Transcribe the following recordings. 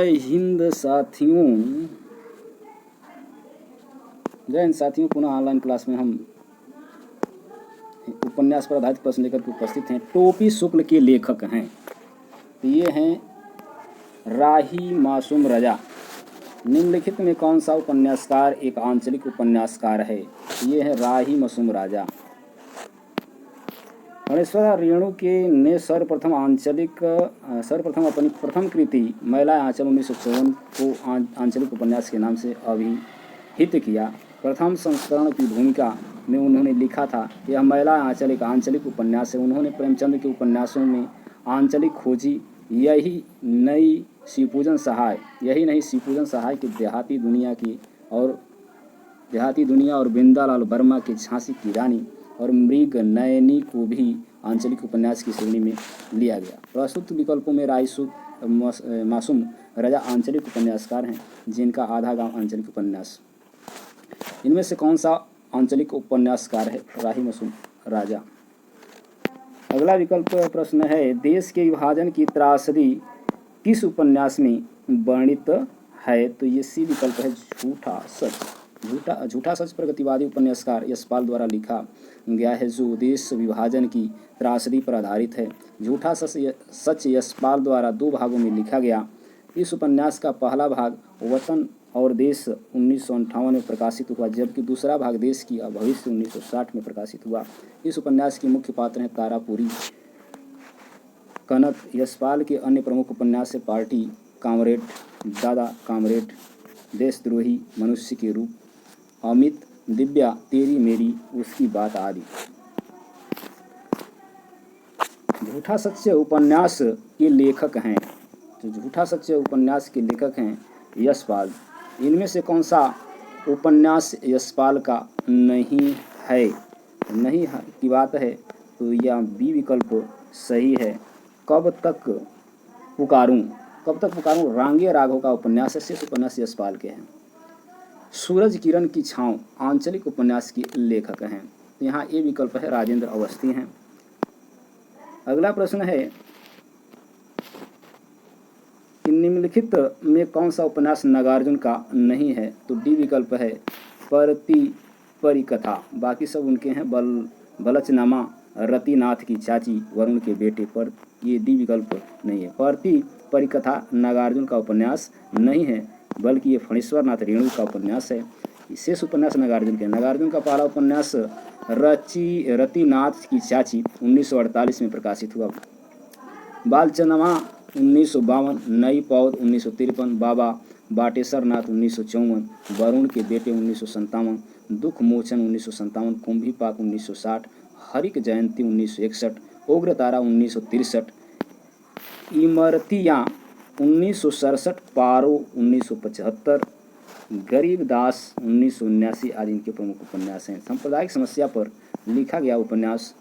जय हिंद साथियों। जय हिंद साथियों। पुनः ऑनलाइन क्लास में हम उपन्यास पर आधारित प्रश्न लेकर के उपस्थित हैं। टोपी शुक्ल के लेखक हैं तो ये हैं राही मासूम रजा। निम्नलिखित में कौन सा उपन्यासकार एक आंचलिक उपन्यासकार है? ये है राही मासूम राजा। फणेश्वर रेणु के ने सर्वप्रथम अपनी प्रथम कृति मैला आंचल 1954 को आंचलिक उपन्यास के नाम से अभिहित किया। प्रथम संस्करण की भूमिका में उन्होंने लिखा था, यह मैला आंचल एक आंचलिक उपन्यास है। उन्होंने प्रेमचंद के उपन्यासों में आंचलिक खोजी। यही नहीं शिवपूजन सहाय की देहाती दुनिया और बिंदालाल वर्मा की झांसी की रानी और मृग नयनी को भी आंचलिक उपन्यास की श्रेणी में लिया गया। प्रस्तुत विकल्पों में राही मासूम रजा आंचलिक उपन्यासकार हैं जिनका आधा गांव आंचलिक उपन्यास। इनमें से कौन सा आंचलिक उपन्यासकार है? राही मासूम राजा। अगला विकल्प प्रश्न है, देश के विभाजन की त्रासदी किस उपन्यास में वर्णित है? तो ये सी विकल्प है, झूठा सच। झूठा सच प्रगतिवादी उपन्यासकार यशपाल द्वारा लिखा गया है जो देश विभाजन की त्रासदी पर आधारित है। झूठा सच यशपाल द्वारा 2 भागों में लिखा गया। इस उपन्यास का पहला भाग वतन और देश 1958 में प्रकाशित हुआ, जबकि दूसरा भाग देश की भविष्य 1960 में प्रकाशित हुआ। इस उपन्यास के मुख्य पात्र हैं तारापुरी, कनक। यशपाल के अन्य प्रमुख उपन्यास है पार्टी, कामरेड, दादा कामरेड, देशद्रोही, मनुष्य के रूप, अमित, दिव्या, तेरी मेरी, उसकी बात आदि। झूठा सच्चे उपन्यास के लेखक हैं, तो झूठा सच्चे उपन्यास के लेखक हैं यशपाल। इनमें से कौन सा उपन्यास यशपाल का नहीं है? नहीं की बात है तो यह बी विकल्प सही है। कब तक पुकारूं रांगे राघव का उपन्यास है। शेष उपन्यास यशपाल के हैं। सूरज किरण की छाँव आंचलिक उपन्यास के लेखक हैं, तो यहाँ ए विकल्प है, राजेंद्र अवस्थी हैं। अगला प्रश्न है कि निम्नलिखित में कौन सा उपन्यास नागार्जुन का नहीं है? तो डी विकल्प है, परिकथा। बाकी सब उनके हैं। बलचनामा, रतिनाथ की चाची, वरुण के बेटे, पर ये डी विकल्प नहीं है। परिकथा नागार्जुन का उपन्यास नहीं है, बल्कि ये फणेश्वर नाथ रेणु का उपन्यास है। शेष उपन्यास नागार्जुन के। नागार्जुन का पहला उपन्यास रतिनाथ की चाची 1948 में प्रकाशित हुआ। बालचनामा 1952, नई पौध 1953, बाबा बाटेश्वर नाथ 1954, वरुण के बेटे 1957, दुख मोचन 1957, कुंभी पाक 1960, हरिक जयंती 1961, उग्रतारा 1963, इमरतियाँ 1967, पारो 1975, गरीब दास 1979 आदि इनके प्रमुख उपन्यास हैं। सांप्रदायिक समस्या पर लिखा गया उपन्यास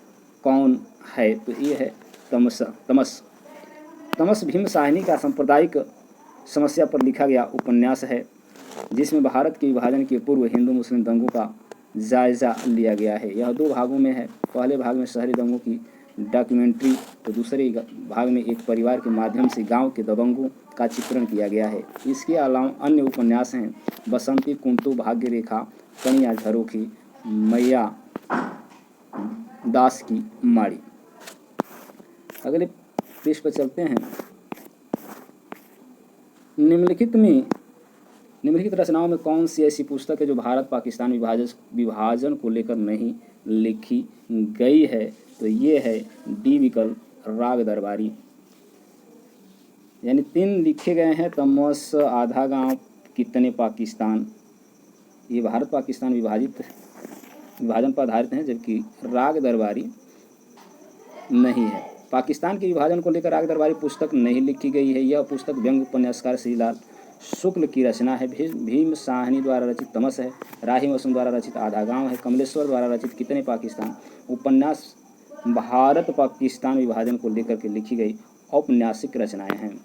कौन है? तो ये है तमस भीम साहनी का सांप्रदायिक समस्या पर लिखा गया उपन्यास है, जिसमें भारत के विभाजन के पूर्व हिंदू मुस्लिम दंगों का जायजा लिया गया है। यह 2 भागों में है। पहले भाग में शहरी दंगों की डॉक्यूमेंट्री, तो दूसरे भाग में एक परिवार के माध्यम से गांव के दबंगों का चित्रण किया गया है। इसके अलावा अन्य उपन्यास हैं बसंती, कुंतु, भाग्य रेखा, कनिया झरोखी, मैया दास की माड़ी। अगले पेज पर चलते हैं। निम्नलिखित रचनाओं में कौन सी ऐसी पुस्तक है जो भारत पाकिस्तान विभाजन को लेकर नहीं लिखी गई है? तो ये है डी विकल्प, राग दरबारी। यानी 3 लिखे गए हैं, तमस, आधा गांव, कितने पाकिस्तान। ये भारत पाकिस्तान विभाजन पर आधारित हैं, जबकि राग दरबारी नहीं है। पाकिस्तान के विभाजन को लेकर राग दरबारी पुस्तक नहीं लिखी गई है। यह पुस्तक व्यंग्य उपन्यासकार श्रीलाल शुक्ल की रचना है। भीम साहनी द्वारा रचित तमस है। राही मासूम द्वारा रचित आधा गांव है। कमलेश्वर द्वारा रचित कितने पाकिस्तान। उपन्यास भारत पाकिस्तान विभाजन को लेकर के लिखी गई औपन्यासिक रचनाएं हैं।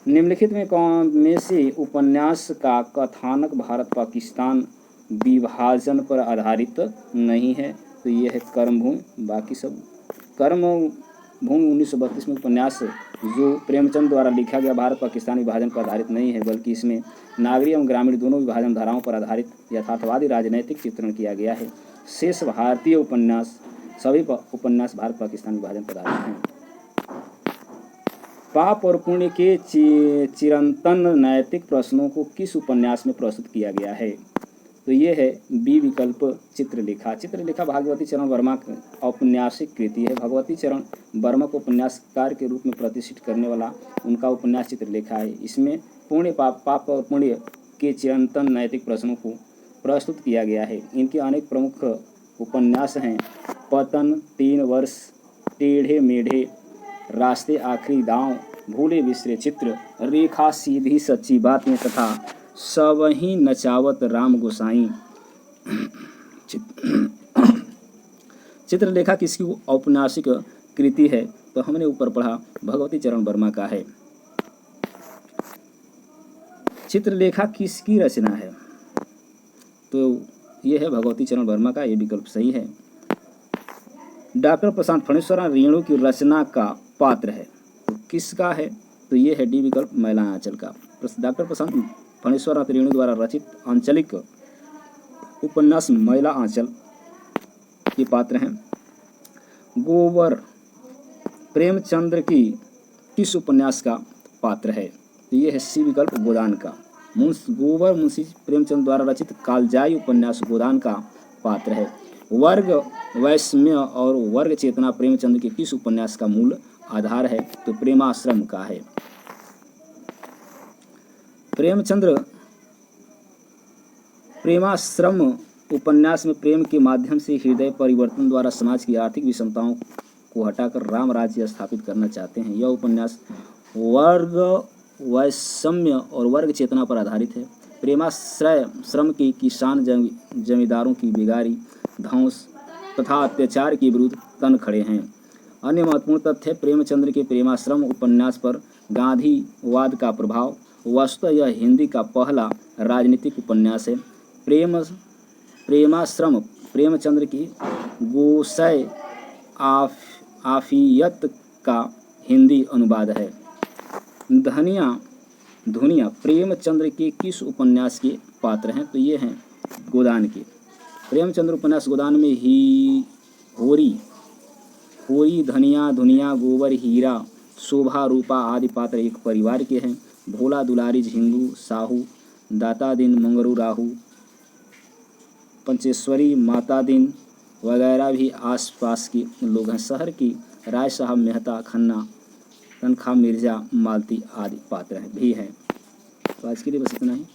निम्नलिखित में से उपन्यास का कथानक भारत पाकिस्तान विभाजन पर आधारित नहीं है? तो ये है कर्मभूमि। बाकी सब कर्मभूमि 1932 में उपन्यास जो प्रेमचंद द्वारा लिखा गया भारत पाकिस्तान विभाजन पर आधारित नहीं है, बल्कि इसमें नागरिक एवं ग्रामीण दोनों विभाजन धाराओं पर आधारित यथार्थवादी राजनैतिक चित्रण किया गया है। शेष भारतीय उपन्यास सभी उपन्यास भारत पाकिस्तान विभाजन पर आधारित हैं। पाप और पुण्य के चिरंतन नैतिक प्रश्नों को किस उपन्यास में प्रस्तुत किया गया है? तो ये है बी विकल्प, चित्रलेखा। चित्रलेखा भागवती चरण वर्मा की औपन्यासिक कृति है। भगवती चरण वर्मा को उपन्यासकार के रूप में प्रतिष्ठित करने वाला उनका उपन्यास चित्रलेखा है। इसमें पाप और पुण्य के चिरंतन नैतिक प्रश्नों को प्रस्तुत किया गया है। इनके अनेक प्रमुख उपन्यास हैं पतन, 3 वर्ष, टेढ़े मेढ़े, रास्ते आखिरी दांव, भूले बिसरे चित्र, रेखा सीधी सच्ची बातें तथा सबही नचावत राम गोसाई। चित्रलेखा किसकी औपन्यासिक कृति है? तो हमने ऊपर पढ़ा भगवती चरण वर्मा का है। चित्रलेखा किसकी रचना है? तो ये है भगवती चरण वर्मा का, ये विकल्प सही है। डॉक्टर प्रशांत फणीश्वरन रेणु की रचना का पात्र है, तो किसका है? तो ये है डी विकल्प, महिला आंचल का। डॉक्टर प्रशांत फणीश्वरन रेणु द्वारा रचित आंचलिक उपन्यास महिला आंचल के पात्र हैं। गोबर प्रेमचंद्र की किस उपन्यास का पात्र है? तो ये है सी विकल्प, गोदान का। गोबर मुंशी प्रेमचंद द्वारा रचित कालजाई उपन्यास गोदान का पात्र है। वर्ग वैषम्य और वर्ग चेतना प्रेमचंद के किस उपन्यास का मूल आधार है? तो प्रेमाश्रम का है। प्रेमाश्रम उपन्यास में प्रेम के माध्यम से हृदय परिवर्तन द्वारा समाज की आर्थिक विषमताओं को हटाकर राम राज्य स्थापित करना चाहते हैं। यह उपन्यास वर्ग वैषम्य और वर्ग चेतना पर आधारित है। प्रेमाश्रम के किसान जमींदारों की बेगारी, ध्वंस तथा अत्याचार के विरुद्ध तन खड़े हैं। अन्य महत्वपूर्ण तथ्य प्रेमचंद्र के प्रेमाश्रम उपन्यास पर गांधीवाद का प्रभाव। वस्तुतः यह हिंदी का पहला राजनीतिक उपन्यास है। प्रेमाश्रम प्रेमचंद्र की गोशय आफियत का हिंदी अनुवाद है। धुनिया प्रेमचंद्र के किस उपन्यास के पात्र हैं? तो ये हैं गोदान के। प्रेमचंद्र उपन्यास गोदान में होरी, धनिया, धुनिया, गोबर, हीरा, शोभा, रूपा आदि पात्र एक परिवार के हैं। भोला, दुलारी, झिंगू, साहू, दाता दिन, मंगरू, राहू, पंचेश्वरी, माता दिन वगैरह भी आसपास के लोग हैं। शहर की राय साहब, मेहता, खन्ना, तनखा, मिर्जा, मालती आदि पात्र भी हैं। तो आज के लिए बस इतना ही।